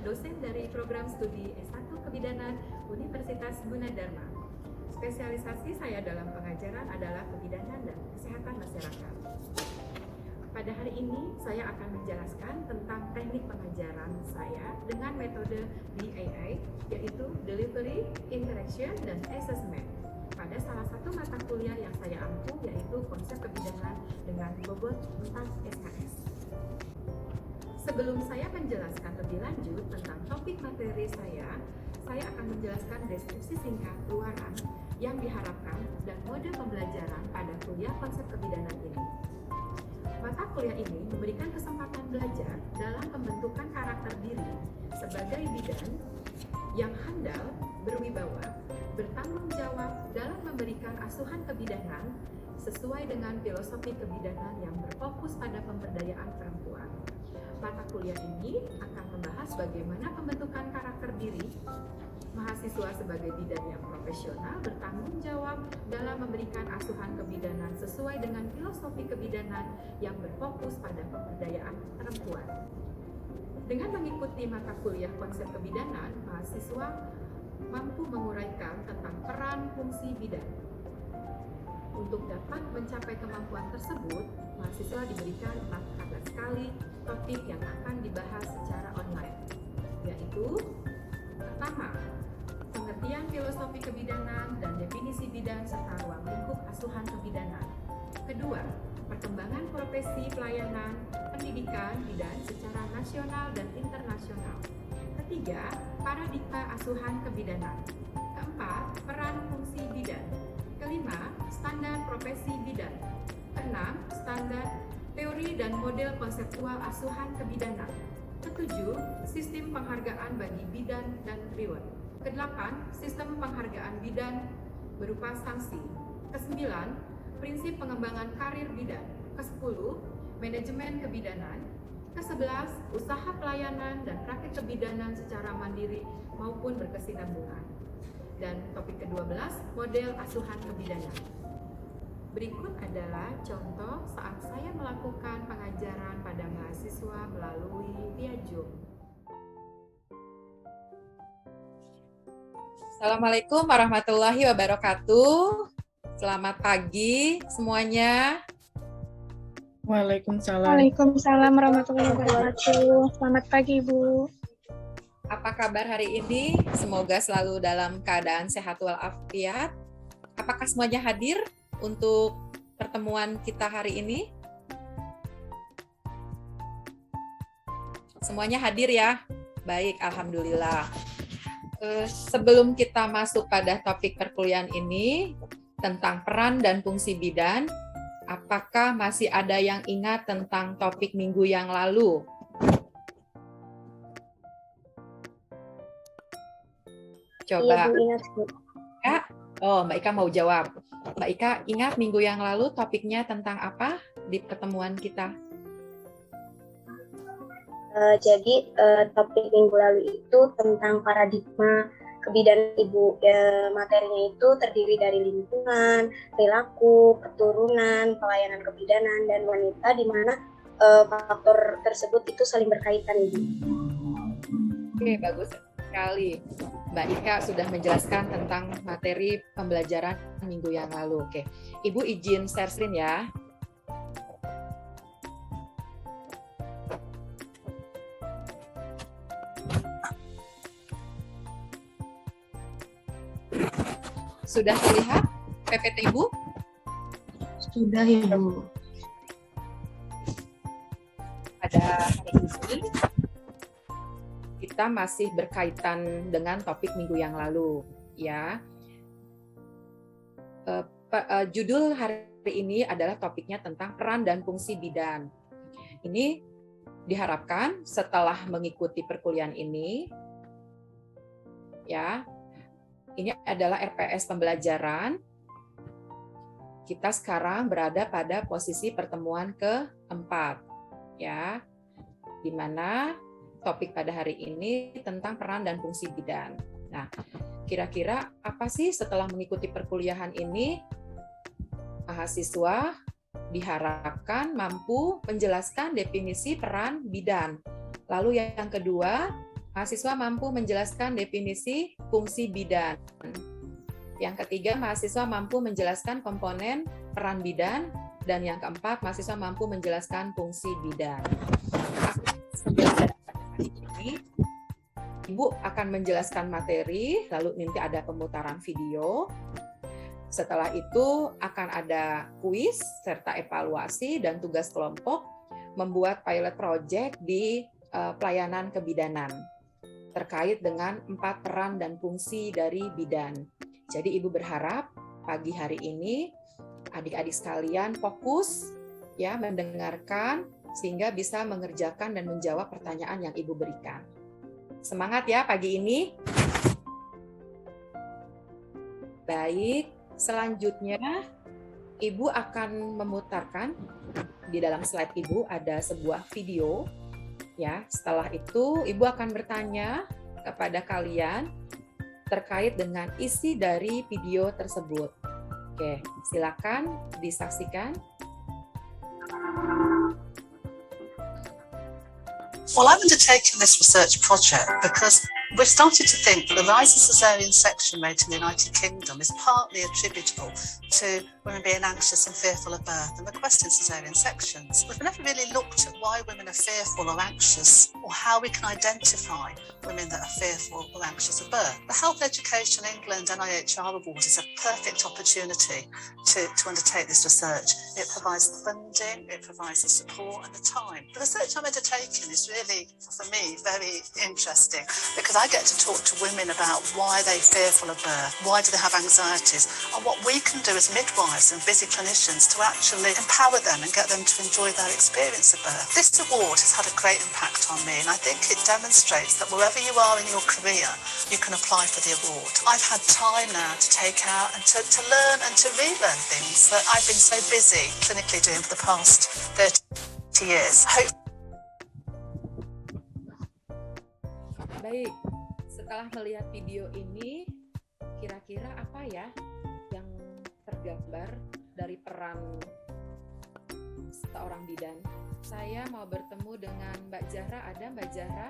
dosen dari program studi S1 Kebidanan Universitas Gunadarma. Spesialisasi saya dalam pengajaran adalah kebidanan dan kesehatan masyarakat. Pada hari ini, saya akan menjelaskan tentang teknik pengajaran saya dengan metode DAI, yaitu Delivery, Interaction, dan Assessment, pada salah satu mata kuliah yang saya ampu, yaitu konsep kebidanan dengan bobot 4 SKS. Sebelum saya menjelaskan lebih lanjut tentang topik materi saya akan menjelaskan deskripsi singkat luaran yang diharapkan dan mode pembelajaran pada kuliah konsep kebidanan ini. Mata kuliah ini memberikan kesempatan belajar dalam pembentukan karakter diri sebagai bidan yang handal, berwibawa, bertanggung jawab dalam memberikan asuhan kebidanan sesuai dengan filosofi kebidanan yang berfokus pada pemberdayaan perempuan. Mata kuliah ini akan membahas bagaimana pembentukan karakter diri mahasiswa sebagai bidan yang profesional bertanggung jawab dalam memberikan asuhan kebidanan sesuai dengan filosofi kebidanan yang berfokus pada pemberdayaan perempuan. Dengan mengikuti mata kuliah konsep kebidanan, mahasiswa mampu menguraikan tentang peran fungsi bidan. Untuk dapat mencapai kemampuan tersebut, mahasiswa diberikan 14 kali topik yang akan dibahas secara online, yaitu pertama, pengertian filosofi kebidanan dan definisi bidan serta ruang lingkup asuhan kebidanan. Kedua, perkembangan profesi pelayanan pendidikan bidan secara nasional dan internasional. Ketiga, paradigma asuhan kebidanan. Keempat, peran fungsi bidan. Kelima, standar profesi bidan. Keenam, standar teori dan model konseptual asuhan kebidanan. Ketujuh, sistem penghargaan bagi bidan dan reward. Kedelapan, sistem penghargaan bidan berupa sanksi. Kesembilan, prinsip pengembangan karir bidan. Kesepuluh, manajemen kebidanan. Kesebelas, usaha pelayanan dan praktik kebidanan secara mandiri maupun berkesinambungan. Dan topik ke-12, model asuhan kebidanan. Berikut adalah contoh saat saya melakukan pengajaran pada mahasiswa melalui via Zoom. Assalamualaikum warahmatullahi wabarakatuh. Selamat pagi semuanya. Waalaikumsalam. Waalaikumsalam warahmatullahi wabarakatuh. Selamat pagi, Ibu. Apa kabar hari ini? Semoga selalu dalam keadaan sehat walafiat. Apakah semuanya hadir untuk pertemuan kita hari ini? Semuanya hadir ya? Baik, alhamdulillah. Sebelum kita masuk pada topik perkuliahan ini tentang peran dan fungsi bidan, apakah masih ada yang ingat tentang topik minggu yang lalu? Coba. Iya, Bu, ingat, Bu. Ya? Oh, Mbak Ika mau jawab. Mbak Ika ingat minggu yang lalu topiknya tentang apa di pertemuan kita? Jadi topik minggu lalu itu tentang paradigma kebidanan, Ibu. Materinya itu terdiri dari lingkungan, perilaku, keturunan, pelayanan kebidanan, dan wanita, di mana faktor tersebut itu saling berkaitan, Ibu. Oke, bagus sekali. Mbak Ika sudah menjelaskan tentang materi pembelajaran minggu yang lalu. Oke, Ibu izin share screen ya. Sudah terlihat PPT Ibu? Sudah, Ibu. Pada hari ini kita masih berkaitan dengan topik minggu yang lalu, ya. Judul hari ini adalah topiknya tentang peran dan fungsi bidan. Ini diharapkan setelah mengikuti perkuliahan ini, ya, ini adalah RPS pembelajaran. Kita sekarang berada pada posisi pertemuan keempat, ya, di mana topik pada hari ini tentang peran dan fungsi bidan. Nah, kira-kira apa sih setelah mengikuti perkuliahan ini, mahasiswa diharapkan mampu menjelaskan definisi peran bidan. Lalu yang kedua, mahasiswa mampu menjelaskan definisi fungsi bidan. Yang ketiga, mahasiswa mampu menjelaskan komponen peran bidan. Dan yang keempat, mahasiswa mampu menjelaskan fungsi bidan. Ini, Ibu akan menjelaskan materi, lalu nanti ada pemutaran video. Setelah itu akan ada kuis serta evaluasi dan tugas kelompok membuat pilot project di pelayanan kebidanan terkait dengan 4 peran dan fungsi dari bidan. Jadi Ibu berharap pagi hari ini adik-adik sekalian fokus ya mendengarkan sehingga bisa mengerjakan dan menjawab pertanyaan yang Ibu berikan. Semangat ya pagi ini. Baik, selanjutnya Ibu akan memutarkan di dalam slide Ibu ada sebuah video ya. Setelah itu Ibu akan bertanya kepada kalian terkait dengan isi dari video tersebut. Oke, silakan disaksikan. Well, I'm undertaking this research project because we've started to think that the rise of caesarean section rate in the United Kingdom is partly attributable to women being anxious and fearful of birth and requesting caesarean sections. We've never really looked at why women are fearful or anxious, or how we can identify women that are fearful or anxious of birth. The Health Education England NIHR Award is a perfect opportunity to undertake this research. It provides the funding, it provides the support and the time. The research I'm undertaking is really, for me, very interesting because I get to talk to women about why they're fearful of birth, why do they have anxieties, and what we can do as midwives and busy clinicians to actually empower them and get them to enjoy their experience of birth. This award has had a great impact on me, and I think it demonstrates that wherever you are in your career, you can apply for the award. I've had time now to take out and to learn and to relearn things that I've been so busy clinically doing for the past 30 years. Baik, setelah melihat video ini, kira-kira apa ya yang tergambar dari peran seorang bidan? Saya mau bertemu dengan Mbak Zahra. Ada Mbak Zahra?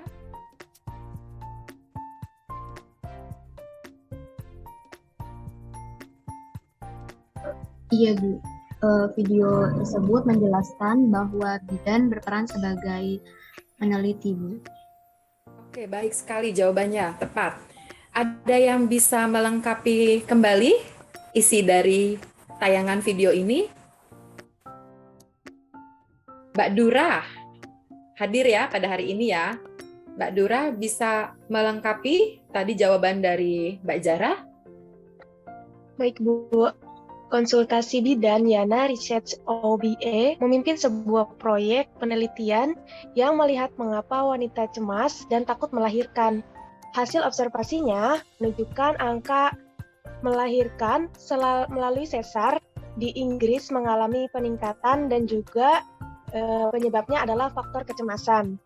Iya, Bu. Video tersebut menjelaskan bahwa bidan berperan sebagai peneliti, Bu. Oke, baik sekali jawabannya, tepat. Ada yang bisa melengkapi kembali isi dari tayangan video ini? Mbak Dura, hadir ya pada hari ini ya. Mbak Dura bisa melengkapi tadi jawaban dari Mbak Zahra? Baik, Bu. Konsultasi Bidan Yana Research OBE memimpin sebuah proyek penelitian yang melihat mengapa wanita cemas dan takut melahirkan. Hasil observasinya menunjukkan angka melahirkan melalui sesar di Inggris mengalami peningkatan dan juga penyebabnya adalah faktor kecemasan.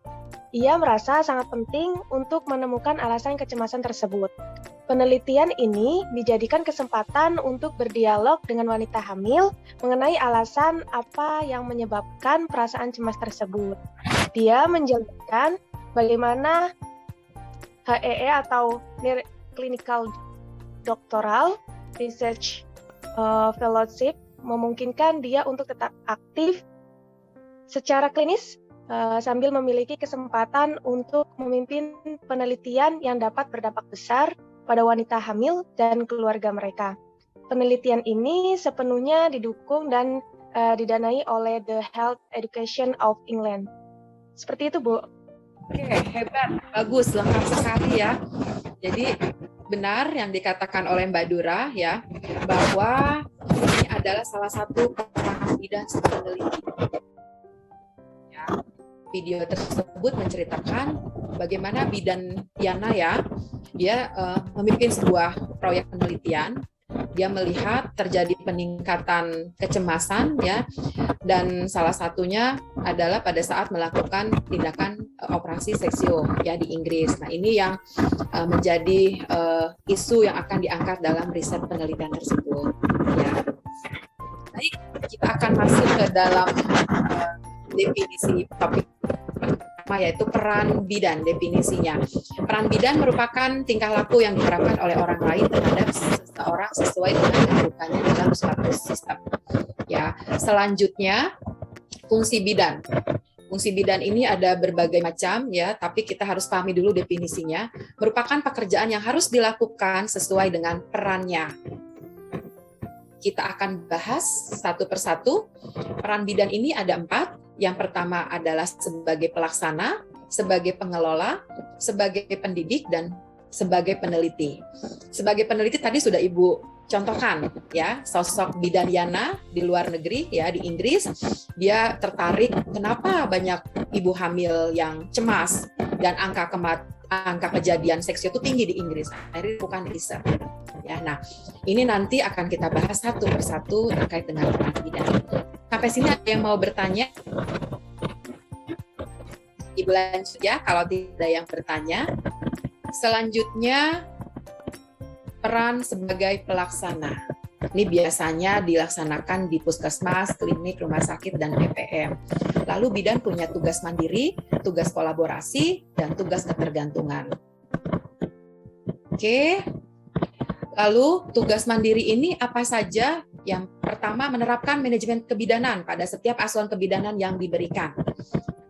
Ia merasa sangat penting untuk menemukan alasan kecemasan tersebut. Penelitian ini dijadikan kesempatan untuk berdialog dengan wanita hamil mengenai alasan apa yang menyebabkan perasaan cemas tersebut. Dia menjelaskan bagaimana HEE atau Clinical Doctoral Research Fellowship memungkinkan dia untuk tetap aktif secara klinis sambil memiliki kesempatan untuk memimpin penelitian yang dapat berdampak besar pada wanita hamil dan keluarga mereka. Penelitian ini sepenuhnya didukung dan didanai oleh The Health Education of England. Seperti itu, Bu. Oke, hebat, bagus, lengkap sekali ya. Jadi benar yang dikatakan oleh Mbak Dura ya, bahwa ini adalah salah satu peran bidan sebagai peneliti. Ya, video tersebut menceritakan bagaimana bidan Yana ya, dia memimpin sebuah proyek penelitian. Dia melihat terjadi peningkatan kecemasan ya, dan salah satunya adalah pada saat melakukan tindakan operasi seksio ya di Inggris. Nah, ini yang menjadi isu yang akan diangkat dalam riset penelitian tersebut ya. Baik, kita akan masuk ke dalam definisi topik yaitu peran bidan. Definisinya, peran bidan merupakan tingkah laku yang diterapkan oleh orang lain terhadap seseorang sesuai dengan kedudukannya dalam suatu sistem. Ya, selanjutnya fungsi bidan. Fungsi bidan ini ada berbagai macam ya, tapi kita harus pahami dulu definisinya. Merupakan pekerjaan yang harus dilakukan sesuai dengan perannya. Kita akan bahas satu persatu. Peran bidan ini ada 4. Yang pertama adalah sebagai pelaksana, sebagai pengelola, sebagai pendidik, dan sebagai peneliti. Sebagai peneliti tadi sudah Ibu contohkan ya, sosok bidan Yana di luar negeri ya, di Inggris. Dia tertarik kenapa banyak ibu hamil yang cemas dan angka kejadian seks itu tinggi di Inggris. Akhirnya bukan riset. Ya, nah, ini nanti akan kita bahas satu persatu terkait dengan peran bidan. Sampai sini ada yang mau bertanya? Ibu lanjut ya, kalau tidak ada yang bertanya. Selanjutnya, peran sebagai pelaksana. Ini biasanya dilaksanakan di puskesmas, klinik, rumah sakit, dan PPM. Lalu bidan punya tugas mandiri, tugas kolaborasi, dan tugas ketergantungan. Oke. Lalu tugas mandiri ini apa saja? Yang pertama, menerapkan manajemen kebidanan pada setiap asuhan kebidanan yang diberikan.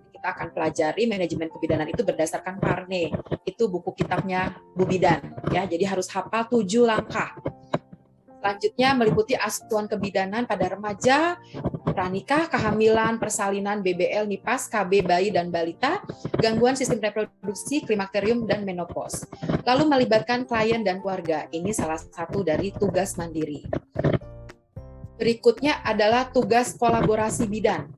Kita akan pelajari manajemen kebidanan itu berdasarkan Parne. Itu buku kitabnya Bu Bidan ya. Jadi harus hafal 7 langkah. Selanjutnya meliputi asuhan kebidanan pada remaja, pranikah, kehamilan, persalinan, BBL, NIPAS, KB bayi dan balita, gangguan sistem reproduksi, klimakterium dan menopause. Lalu melibatkan klien dan keluarga. Ini salah satu dari tugas mandiri. Berikutnya adalah tugas kolaborasi bidan,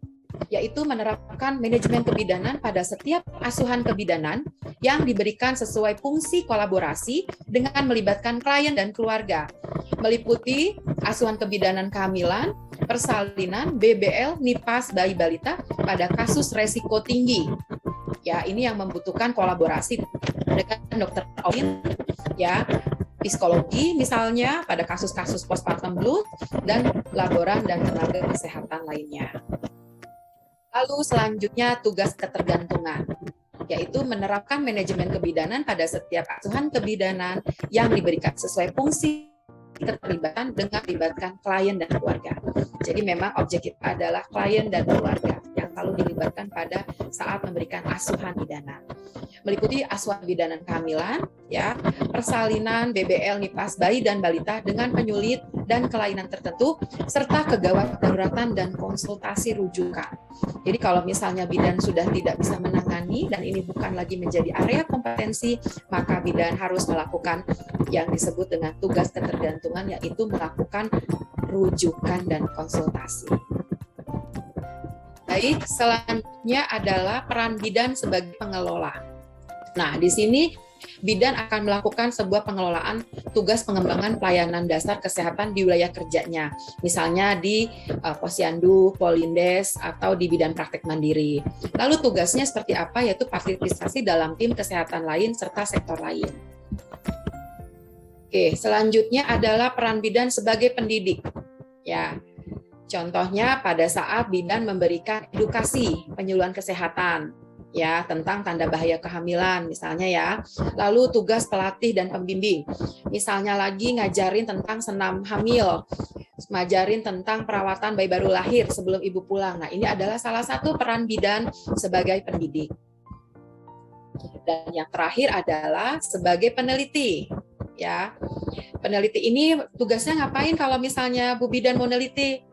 yaitu menerapkan manajemen kebidanan pada setiap asuhan kebidanan yang diberikan sesuai fungsi kolaborasi dengan melibatkan klien dan keluarga, meliputi asuhan kebidanan kehamilan, persalinan, BBL, NIPAS, bayi balita pada kasus resiko tinggi. Ya, ini yang membutuhkan kolaborasi dengan dokter OIN, ya, psikologi misalnya pada kasus-kasus postpartum blues, dan laboran dan tenaga kesehatan lainnya. Lalu selanjutnya tugas ketergantungan, yaitu menerapkan manajemen kebidanan pada setiap asuhan kebidanan yang diberikan sesuai fungsi keterlibatan dengan melibatkan klien dan keluarga. Jadi memang objek kita adalah klien dan keluarga yang selalu dilibatkan pada saat memberikan asuhan bidanan. Meliputi asuhan bidanan kehamilan, ya, persalinan, BBL, NIPAS, bayi dan balita dengan penyulit dan kelainan tertentu, serta kegawat daruratan dan konsultasi rujukan. Jadi kalau misalnya bidan sudah tidak bisa menangani dan ini bukan lagi menjadi area kompetensi, maka bidan harus melakukan yang disebut dengan tugas ketergantungan, yaitu melakukan rujukan dan konsultasi. Baik, selanjutnya adalah peran bidan sebagai pengelola. Nah, di sini bidan akan melakukan sebuah pengelolaan tugas pengembangan pelayanan dasar kesehatan di wilayah kerjanya, misalnya di Posyandu, Polindes, atau di bidan praktek mandiri. Lalu tugasnya seperti apa? Yaitu partisipasi dalam tim kesehatan lain serta sektor lain. Oke, selanjutnya adalah peran bidan sebagai pendidik. Ya, contohnya pada saat bidan memberikan edukasi penyuluhan kesehatan, ya, tentang tanda bahaya kehamilan misalnya ya. Lalu tugas pelatih dan pembimbing, misalnya lagi ngajarin tentang senam hamil, ngajarin tentang perawatan bayi baru lahir sebelum ibu pulang. Nah, ini adalah salah satu peran bidan sebagai pendidik. Dan yang terakhir adalah sebagai peneliti. Ya, peneliti ini tugasnya ngapain kalau misalnya Bu Bidan mau neliti?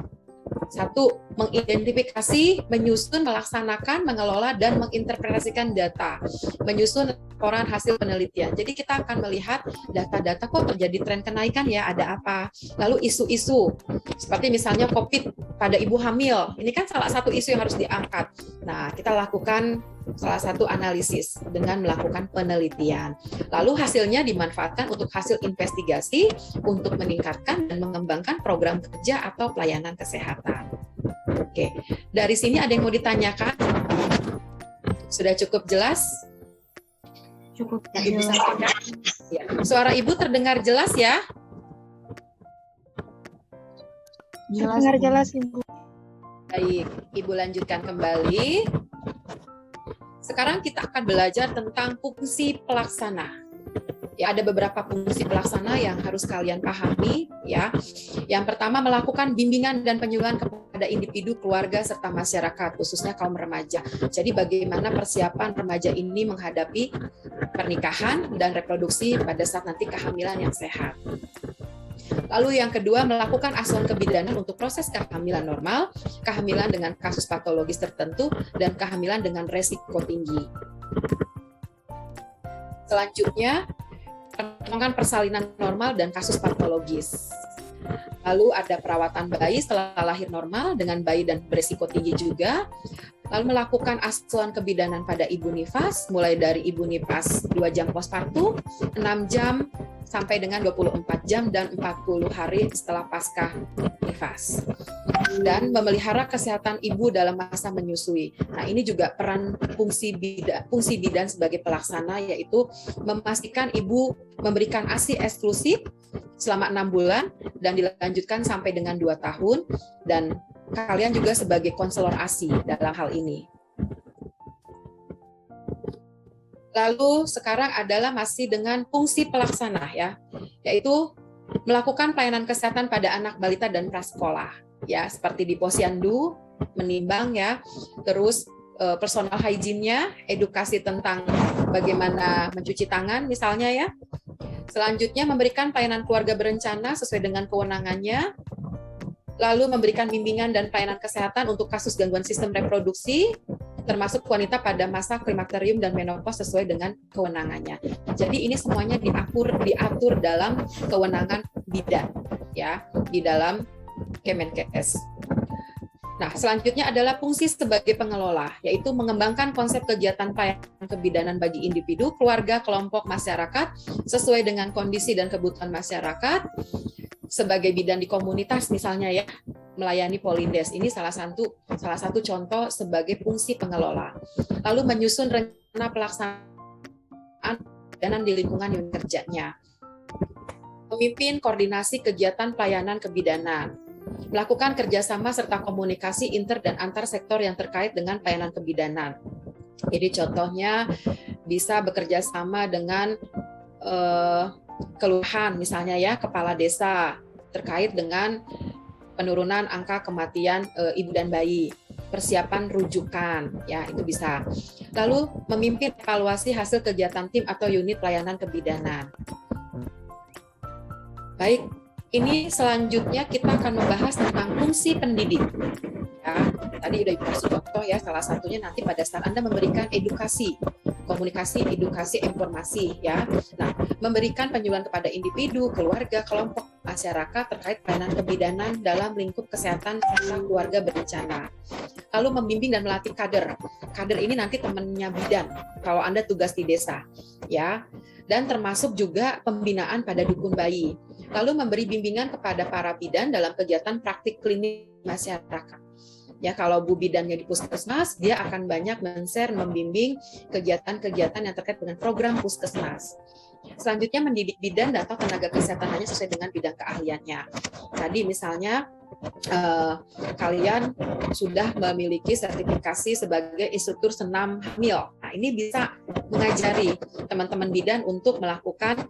1. Mengidentifikasi, menyusun, melaksanakan, mengelola, dan menginterpretasikan data, menyusun laporan hasil penelitian. Jadi kita akan melihat data-data kok terjadi tren kenaikan ya, ada apa. Lalu isu-isu, seperti misalnya COVID pada ibu hamil, ini kan salah satu isu yang harus diangkat. Nah, kita lakukan salah satu analisis dengan melakukan penelitian. Lalu hasilnya dimanfaatkan untuk hasil investigasi untuk meningkatkan dan mengembangkan program kerja atau pelayanan kesehatan. Oke, dari sini ada yang mau ditanyakan? Sudah cukup jelas? Cukup Yang Ibu sampaikan? Ya. Suara Ibu terdengar jelas ya? jelas. Dengar jelas, Ibu. Baik, Ibu lanjutkan kembali. Sekarang kita akan belajar tentang fungsi pelaksana. Ya, ada beberapa fungsi pelaksana yang harus kalian pahami ya. Yang pertama, melakukan bimbingan dan penyuluhan kepada individu, keluarga serta masyarakat, khususnya kaum remaja. Jadi bagaimana persiapan remaja ini menghadapi pernikahan dan reproduksi pada saat nanti kehamilan yang sehat. Lalu yang kedua, melakukan asuhan kebidanan untuk proses kehamilan normal, kehamilan dengan kasus patologis tertentu, dan kehamilan dengan resiko tinggi. Selanjutnya, perkembangan persalinan normal dan kasus patologis. Lalu ada perawatan bayi setelah lahir normal dengan bayi dan berisiko tinggi juga. Lalu melakukan asuhan kebidanan pada ibu nifas, mulai dari ibu nifas 2 jam postpartum, 6 jam sampai dengan 24 jam dan 40 hari setelah pasca nifas. Dan memelihara kesehatan ibu dalam masa menyusui. Nah, ini juga peran fungsi bidan sebagai pelaksana, yaitu memastikan ibu memberikan ASI eksklusif selama 6 bulan dan dilanjutkan sampai dengan 2 tahun, dan kalian juga sebagai konselor ASI dalam hal ini. Lalu sekarang adalah masih dengan fungsi pelaksana ya, yaitu melakukan pelayanan kesehatan pada anak balita dan prasekolah ya, seperti di posyandu, menimbang ya, terus personal hygiene-nya, edukasi tentang bagaimana mencuci tangan misalnya ya. Selanjutnya memberikan pelayanan keluarga berencana sesuai dengan kewenangannya. Lalu memberikan bimbingan dan pelayanan kesehatan untuk kasus gangguan sistem reproduksi, termasuk wanita pada masa klimakterium dan menopause sesuai dengan kewenangannya. Jadi ini semuanya diatur dalam kewenangan bidan ya, di dalam Kemenkes. Nah, selanjutnya adalah fungsi sebagai pengelola, yaitu mengembangkan konsep kegiatan pelayanan kebidanan bagi individu, keluarga, kelompok, masyarakat sesuai dengan kondisi dan kebutuhan masyarakat. Sebagai bidan di komunitas misalnya ya, melayani Polindes, ini salah satu contoh sebagai fungsi pengelola. Lalu menyusun rencana pelaksanaan kebidanan di lingkungan unit kerjanya. Memimpin koordinasi kegiatan pelayanan kebidanan. Melakukan kerjasama serta komunikasi inter dan antar sektor yang terkait dengan pelayanan kebidanan. Jadi contohnya bisa bekerja sama dengan kelurahan misalnya ya, kepala desa terkait dengan penurunan angka kematian ibu dan bayi, persiapan rujukan ya, itu bisa. Lalu memimpin evaluasi hasil kegiatan tim atau unit pelayanan kebidanan. Baik, ini selanjutnya kita akan membahas tentang fungsi pendidik. Ya, tadi udah dikasih contoh ya, salah satunya nanti pada saat Anda memberikan edukasi, komunikasi, edukasi, informasi ya. Nah, memberikan penyuluhan kepada individu, keluarga, kelompok, masyarakat terkait pelayanan kebidanan dalam lingkup kesehatan serta keluarga berencana. Lalu membimbing dan melatih kader. Kader ini nanti temannya bidan kalau Anda tugas di desa ya. Dan termasuk juga pembinaan pada dukun bayi. Lalu memberi bimbingan kepada para bidan dalam kegiatan praktik klinik masyarakat. Ya, kalau Bu bidannya di puskesmas, dia akan banyak men-share, membimbing kegiatan-kegiatan yang terkait dengan program puskesmas. Selanjutnya mendidik bidan atau tenaga kesehatan hanya sesuai dengan bidang keahliannya. Tadi misalnya kalian sudah memiliki sertifikasi sebagai instruktur senam hamil. Nah, ini bisa mengajari teman-teman bidan untuk melakukan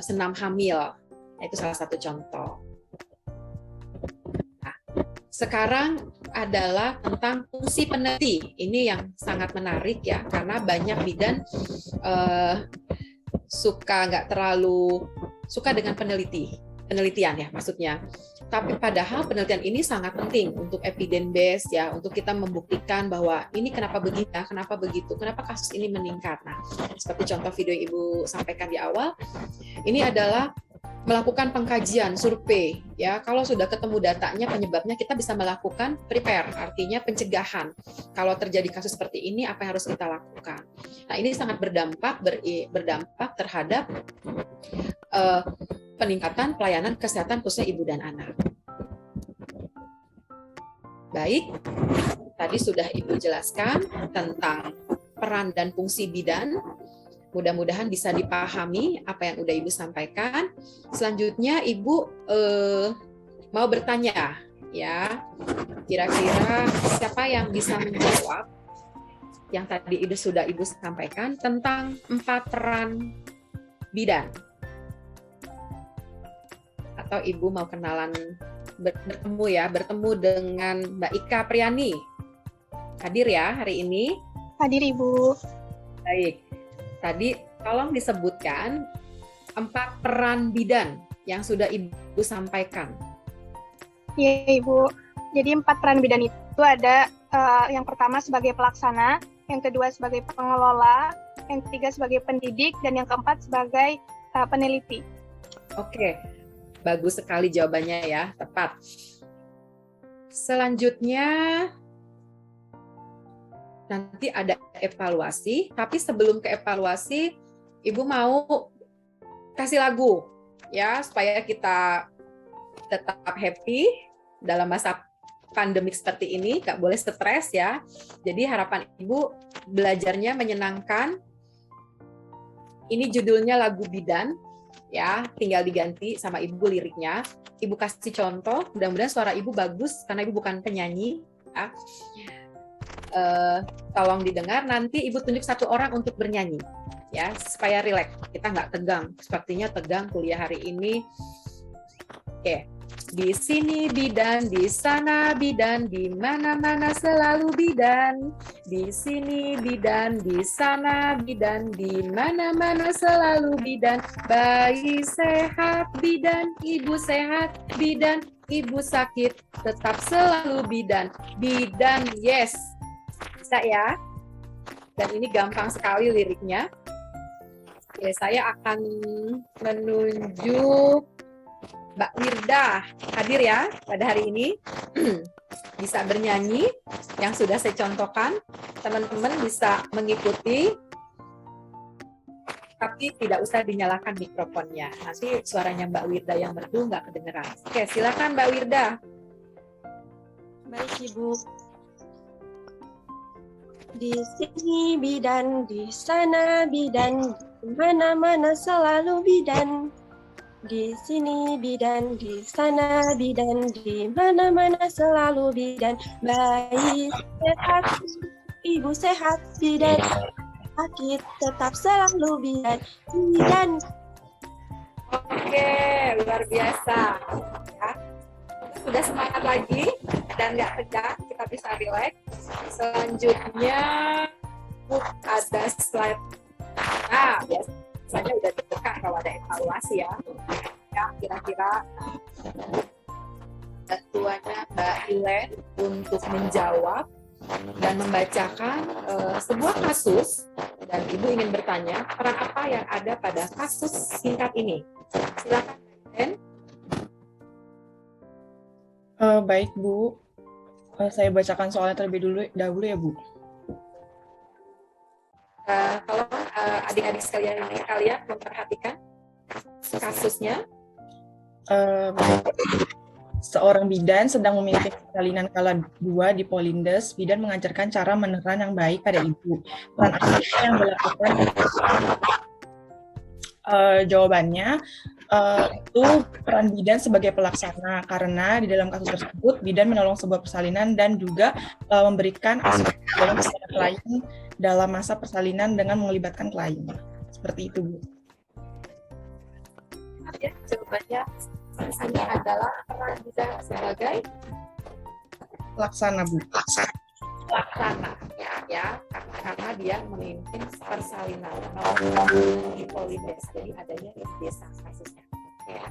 senam hamil. Itu salah satu contoh. Nah, sekarang adalah tentang fungsi peneliti. Ini yang sangat menarik ya, karena banyak bidan nggak terlalu suka dengan penelitian ya maksudnya. Tapi padahal penelitian ini sangat penting untuk evidence based ya, untuk kita membuktikan bahwa ini kenapa begini, kenapa begitu, kenapa kasus ini meningkat. Nah, seperti contoh video Ibu sampaikan di awal, ini adalah melakukan pengkajian, survei ya. Kalau sudah ketemu datanya, penyebabnya, kita bisa melakukan prepare, artinya pencegahan. Kalau terjadi kasus seperti ini, apa yang harus kita lakukan? Nah, ini sangat berdampak terhadap peningkatan pelayanan kesehatan khususnya ibu dan anak. Baik, tadi sudah Ibu jelaskan tentang peran dan fungsi bidan. Mudah-mudahan bisa dipahami apa yang udah Ibu sampaikan. Selanjutnya Ibu mau bertanya ya, kira-kira siapa yang bisa menjawab yang tadi sudah Ibu sampaikan tentang 4 peran bidan. Atau Ibu mau kenalan bertemu dengan Mbak Ika Priani. Hadir ya hari ini? Hadir Ibu. Baik. Tadi tolong disebutkan 4 peran bidan yang sudah Ibu sampaikan. Iya Ibu. Jadi 4 peran bidan itu ada yang pertama sebagai pelaksana, yang kedua sebagai pengelola, yang ketiga sebagai pendidik, dan yang keempat sebagai peneliti. Oke, bagus sekali jawabannya ya, tepat. Selanjutnya nanti ada evaluasi, tapi sebelum ke evaluasi, Ibu mau kasih lagu ya supaya kita tetap happy dalam masa pandemik seperti ini, nggak boleh stres ya. Jadi harapan Ibu belajarnya menyenangkan. Ini judulnya lagu bidan ya, tinggal diganti sama Ibu liriknya. Ibu kasih contoh, mudah-mudahan suara Ibu bagus karena Ibu bukan penyanyi ya. Tolong didengar, nanti Ibu tunjuk 1 orang untuk bernyanyi ya supaya rileks, kita nggak tegang. Sepertinya tegang kuliah hari ini. Oke. Di sini bidan, di sana bidan, di mana-mana selalu bidan. Di sini bidan, di sana bidan, di mana-mana selalu bidan. Bayi sehat bidan, ibu sehat bidan, ibu sakit tetap selalu bidan. Bidan, yes. Bisa ya? Dan ini gampang sekali liriknya. Oke, saya akan menunjuk Mbak Wirda, hadir ya pada hari ini. Bisa bernyanyi yang sudah saya contohkan. Teman-teman bisa mengikuti, tapi tidak usah dinyalakan mikrofonnya. Nanti suaranya Mbak Wirda yang merdu nggak kedengeran. Oke, silakan Mbak Wirda. Baik Ibu. Di sini bidan, di sana bidan, di mana-mana selalu bidan. Di sini bidan, di sana bidan, di mana-mana selalu bidan. Bayi sehat, ibu sehat, bidan sakit tetap selalu bidan. Bidan. Oke, luar biasa. Ya. Sudah semangat lagi dan nggak tegang, kita bisa rileks. Selanjutnya ada slide. Nah, biasanya udah dibuka kalau ada evaluasi ya. Ya, kira-kira bantuannya Mbak Ilen untuk menjawab dan membacakan sebuah kasus, dan Ibu ingin bertanya peran apa yang ada pada kasus singkat ini. Silakan, Ilen. Baik Bu, saya bacakan soalnya terlebih dahulu ya Bu. Kalau adik-adik sekalian ini kalian memperhatikan kasusnya. Seorang bidan sedang memiliki persalinan kala 2 di Polindes. Bidan mengajarkan cara meneran yang baik pada ibu. Peran apa yang dilakukan? Jawabannya itu peran bidan sebagai pelaksana, karena di dalam kasus tersebut bidan menolong sebuah persalinan dan juga memberikan aspek dalam klien dalam masa persalinan dengan melibatkan klien. Seperti itu Bu. Ya, jawabannya alasannya adalah peran bidan sebagai pelaksana Bu. Pelaksana ya, karena dia memimpin persalinan di Polindes, jadi adanya di desa kasusnya.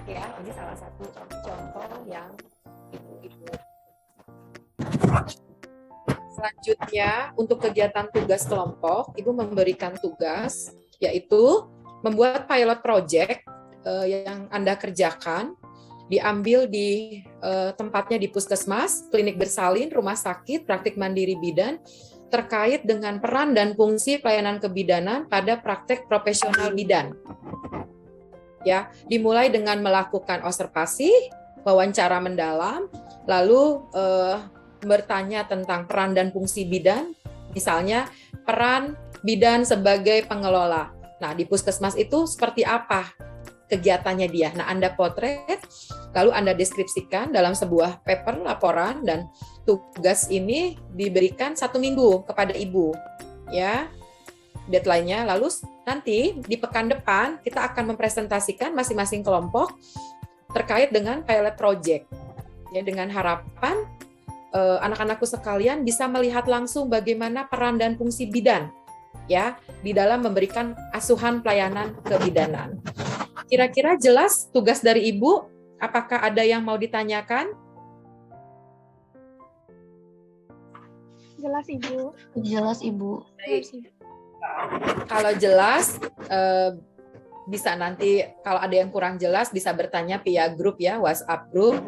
Ya, ini salah satu contoh yang ibu-ibu. Selanjutnya untuk kegiatan tugas kelompok, Ibu memberikan tugas yaitu membuat pilot project yang Anda kerjakan, diambil di tempatnya di puskesmas, klinik bersalin, rumah sakit, praktik mandiri bidan, terkait dengan peran dan fungsi pelayanan kebidanan pada praktek profesional bidan. Ya, dimulai dengan melakukan observasi, wawancara mendalam, lalu bertanya tentang peran dan fungsi bidan, misalnya peran bidan sebagai pengelola. Nah, di puskesmas itu seperti apa kegiatannya dia? Nah, Anda potret, lalu Anda deskripsikan dalam sebuah paper laporan, dan tugas ini diberikan 1 minggu kepada Ibu. ya deadline-nya. Lalu nanti di pekan depan kita akan mempresentasikan masing-masing kelompok terkait dengan pilot project. Ya, dengan harapan anak-anakku sekalian bisa melihat langsung bagaimana peran dan fungsi bidan ya di dalam memberikan asuhan pelayanan kebidanan. Kira-kira jelas tugas dari Ibu? Apakah ada yang mau ditanyakan? Jelas Ibu. Jelas Ibu. Kalau jelas, bisa nanti kalau ada yang kurang jelas bisa bertanya via grup ya, WhatsApp grup,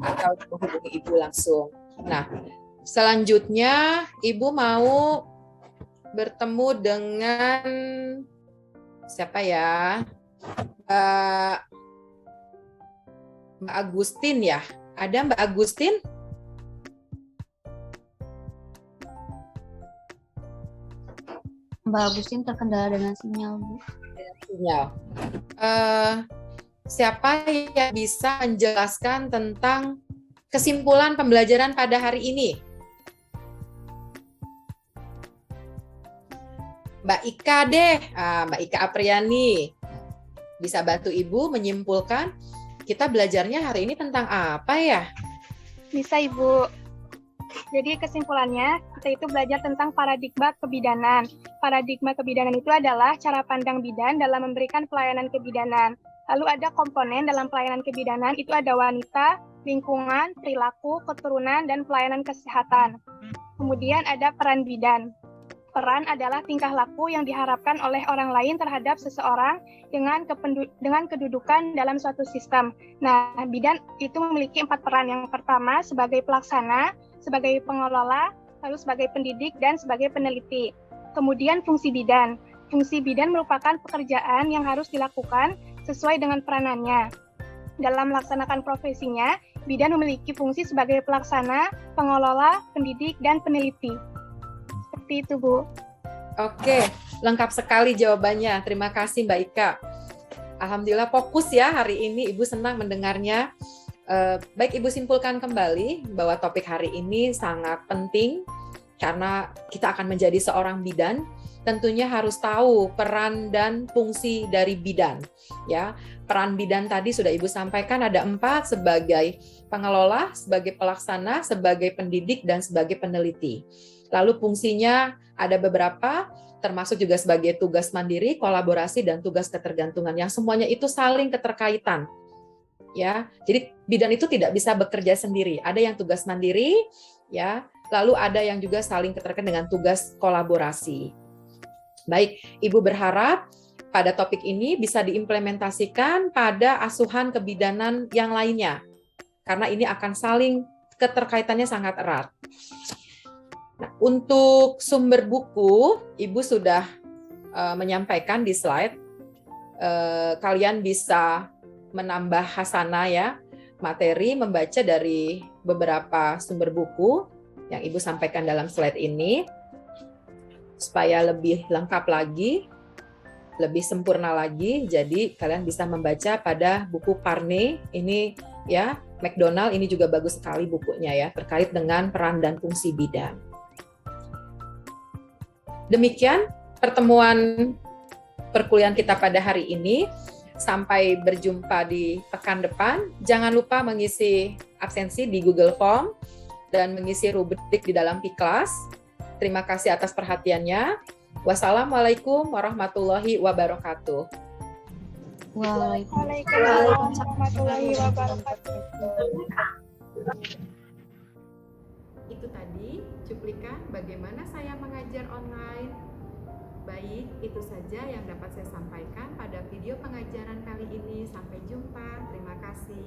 atau menghubungi Ibu langsung. Nah, selanjutnya Ibu mau bertemu dengan siapa ya? Mbak Agustin ya? Ada Mbak Agustin? Mbak Agustin terkendala dengan sinyal, Bu. Sinyal. Siapa yang bisa menjelaskan tentang kesimpulan pembelajaran pada hari ini? Mbak Ika deh, Mbak Ika Apriani. Bisa bantu Ibu menyimpulkan kita belajarnya hari ini tentang apa ya? Bisa Ibu. Jadi kesimpulannya, kita itu belajar tentang paradigma kebidanan. Paradigma kebidanan itu adalah cara pandang bidan dalam memberikan pelayanan kebidanan. Lalu ada komponen dalam pelayanan kebidanan, itu ada wanita, lingkungan, perilaku, keturunan, dan pelayanan kesehatan. Kemudian ada peran bidan. Peran adalah tingkah laku yang diharapkan oleh orang lain terhadap seseorang dengan kedudukan dalam suatu sistem. Nah, bidan itu memiliki 4 peran. Yang pertama sebagai pelaksana, sebagai pengelola, lalu sebagai pendidik, dan sebagai peneliti. Kemudian fungsi bidan. Fungsi bidan merupakan pekerjaan yang harus dilakukan sesuai dengan peranannya. Dalam melaksanakan profesinya, bidan memiliki fungsi sebagai pelaksana, pengelola, pendidik, dan peneliti. Seperti itu, Bu. Oke, lengkap sekali jawabannya. Terima kasih Mbak Ika. Alhamdulillah fokus ya hari ini, Ibu senang mendengarnya. Baik, Ibu simpulkan kembali bahwa topik hari ini sangat penting karena kita akan menjadi seorang bidan, tentunya harus tahu peran dan fungsi dari bidan. Ya, peran bidan tadi sudah Ibu sampaikan ada 4, sebagai pengelola, sebagai pelaksana, sebagai pendidik, dan sebagai peneliti. Lalu fungsinya ada beberapa, termasuk juga sebagai tugas mandiri, kolaborasi, dan tugas ketergantungan, yang semuanya itu saling keterkaitan. Ya, jadi bidan itu tidak bisa bekerja sendiri. Ada yang tugas mandiri, ya, lalu ada yang juga saling keterkait dengan tugas kolaborasi. Baik, Ibu berharap pada topik ini bisa diimplementasikan pada asuhan kebidanan yang lainnya, karena ini akan saling keterkaitannya sangat erat. Nah, untuk sumber buku, Ibu sudah menyampaikan di slide. Kalian bisa menambah hasanah ya, materi membaca dari beberapa sumber buku yang Ibu sampaikan dalam slide ini, supaya lebih lengkap lagi, lebih sempurna lagi. Jadi kalian bisa membaca pada buku Parne ini ya, McDonald ini juga bagus sekali bukunya ya, terkait dengan peran dan fungsi bidan. Demikian pertemuan perkuliahan kita pada hari ini. Sampai berjumpa di pekan depan. Jangan lupa mengisi absensi di Google Form dan mengisi rubrik di dalam Piklas. Terima kasih atas perhatiannya. Wassalamualaikum warahmatullahi wabarakatuh. Waalaikumsalam warahmatullahi wabarakatuh. Itu tadi cuplikan bagaimana saya mengajar online. Baik, itu saja yang dapat saya sampaikan pada video pengajaran kali ini. Sampai jumpa. Terima kasih.